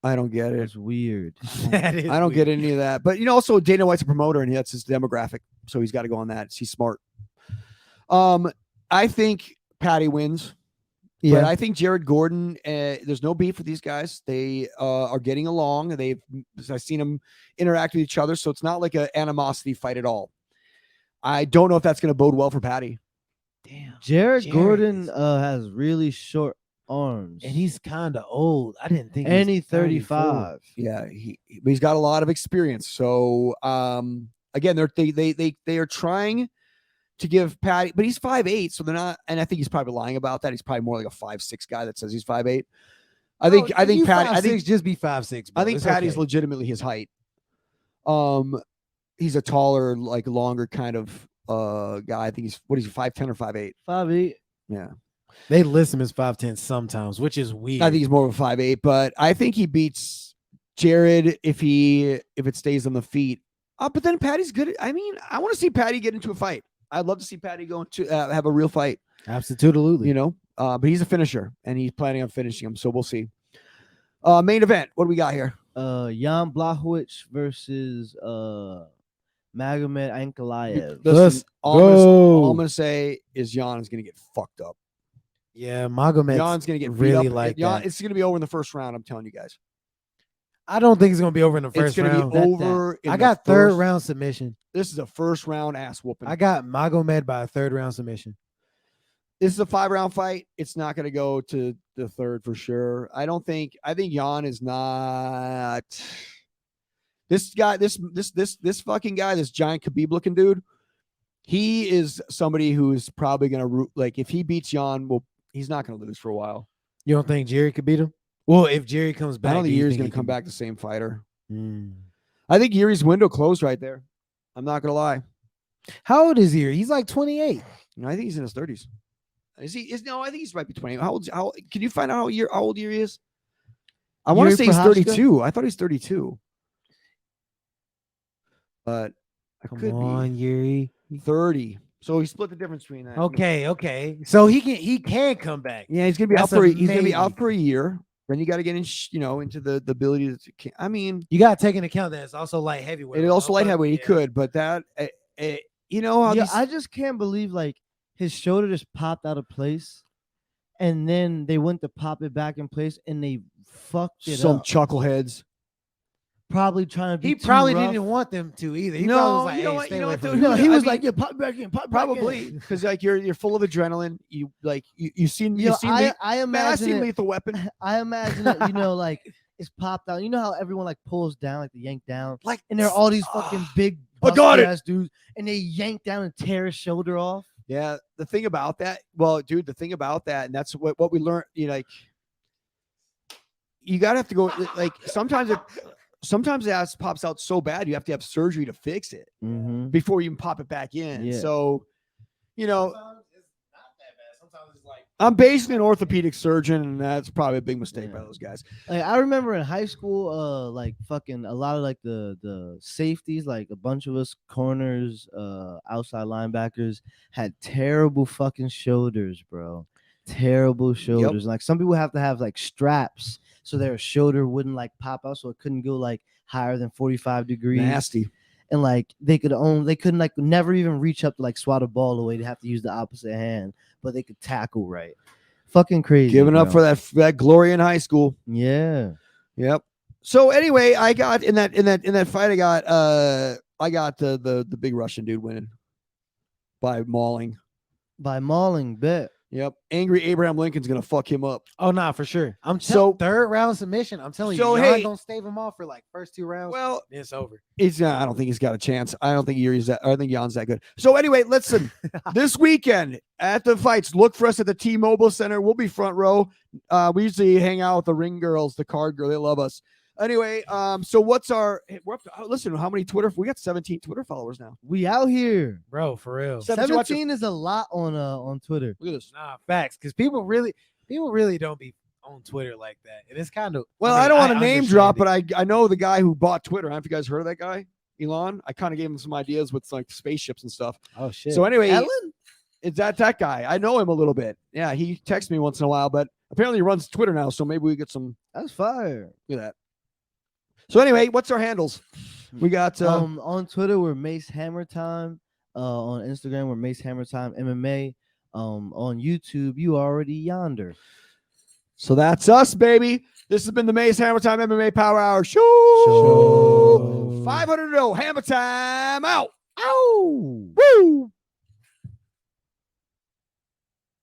I don't get it. It's weird. I don't get any of that. But also Dana White's a promoter and that's his demographic, so he's got to go on that. He's smart. I think Patty wins. But I think Jared Gordon, there's no beef with these guys. They are getting along. I've seen them interact with each other, so it's not like an animosity fight at all. I don't know if that's going to bode well for Patty. Damn. Jared Gordon is- has really short arms, And he's kind of old. I didn't think. and he's he's 35. Yeah, but he's got a lot of experience. So again, they are trying to give Patty, but he's 5'8", so they're not. And I think he's probably lying about that. He's probably more like a 5'6" guy that says he's 5'8". I think Patty. I think just be 5'6". I think It's Patty's okay. legitimately his height. He's a taller, like longer kind of guy. I think he's 5'10" or 5'8". 5'8". Yeah, They list him as 5'10" sometimes, which is weird. I think he's more of a 5'8", but I think he beats Jared if it stays on the feet. But then Patty's good. I mean, I want to see Patty get into a fight. I'd love to see Patty go into have a real fight. Absolutely. You know, but he's a finisher, and he's planning on finishing him. So we'll see. Main event. What do we got here? Jan Blachowicz versus Magomed Ankalaev. Listen, all go. I'm gonna say is Jan is gonna get fucked up. Yeah, Magomed. Jan's gonna get really beat up. like Jan, that. it's gonna be over in the first round. I'm telling you guys. I don't think it's gonna be over in the It's first gonna round. be over. In I the got third first- round submission. This is a first round ass whooping. I got Magomed by a third round submission. This is a 5-round fight. It's not going to go to the third for sure. I think Jan is not this guy, this fucking guy, this giant Khabib looking dude. He is somebody who's probably going to root. Like if he beats Jan, well, he's not going to lose for a while. You don't think Jerry could beat him? Well, if Jerry comes back, I don't think do you Yuri's think going he to come can- back the same fighter. Hmm. I think Yuri's window closed right there. I'm not going to lie. How old is Yuri? He's like 28. I think he's in his 30s. Is he? No, I think he's might be 20. How can you find out how old Yuri is? I want to Yuri say he's Prochazka? 32. I thought he's 32. But I Come could on, Yuri. be 30. So he split the difference between that. Okay. So he can come back. Yeah, he's gonna be That's out for he's gonna be amazing. out for a year. Then you got to get in, into the ability to. I mean, You got to take into account that it's also light heavyweight. it is also light heavyweight. He Yeah. could, but that you know how Yeah, these, I just can't believe like his shoulder just popped out of place, and then they went to pop it back in place, and they fucked it some up. chuckleheads. Probably trying to be. He too probably rough. didn't want them to either. He No, probably was like, you know hey, what- stay you know away what, from dude? me. No, he I was mean, like, "Yeah, pop back in, pop back Probably in." because like you're full of adrenaline. You've seen You know, I man, I've imagine seen it, Lethal Weapon. I imagine it, like it's popped out. You know how everyone like pulls down, like the yank down, Like and there are all these fucking big, I got it. ass dudes, and they yank down and tear his shoulder off. Yeah, the thing about that, and that's what we learned. You gotta have to go. Like sometimes the ass pops out so bad you have to have surgery to fix it Mm-hmm. before you can pop it back in. Yeah. So, Sometimes it's not that bad. Sometimes it's like I'm basically an orthopedic surgeon, and that's probably a big mistake by Yeah. those guys. Like I remember in high school, like fucking a lot of like the safeties, like a bunch of us corners, outside linebackers had terrible fucking shoulders, bro. Terrible shoulders. Like some people have to have like straps so their shoulder wouldn't like pop out, so it couldn't go like higher than 45 degrees. Nasty. And like they couldn't like never even reach up to like swat a ball away. They have to use the opposite hand, but they could tackle right. Fucking crazy. Giving up bro. for that glory in high school. Yeah. Yep. So anyway, I got in that fight. I got the big Russian dude winning by mauling. By mauling, bet. Yep. Angry Abraham Lincoln's gonna fuck him up. oh nah, for sure. I'm So- third round submission. I'm telling you, So, y'all hey- ain't gonna stave him off for like first 2 rounds. Well, then it's over. I don't think he's got a chance. I don't think Yuri's that. I think Jan's that good. So anyway, listen. This weekend at the fights, look for us at the T-Mobile Center. We'll be front row. We usually hang out with the ring girls, the card girl. They love us. Anyway, so what's our? We're up to, listen. How many Twitter? We got 17 Twitter followers now. We out here. Bro, for real. 17 is a lot on Twitter. Look at this. Nah, facts. Because people really don't be on Twitter like that. And it's kind of Well, I don't want to name drop, understand but I know the guy who bought Twitter. I don't know if you guys heard of that guy, Elon. I kind of gave him some ideas with like spaceships and stuff. it. Oh shit. So anyway, Ellen? it's that guy. I know him a little bit. Yeah, he texts me once in a while, but apparently he runs Twitter now. So maybe we get some. That's fire. Look at that. So anyway, what's our handles? We got On Twitter, we're Mace Hammertime. On Instagram, we're Mace Hammertime MMA. On YouTube, you already yonder. so that's us, baby. This has been the Mace Hammertime MMA Power Hour show. Show. 500 Hammer Time out. Ow! Woo!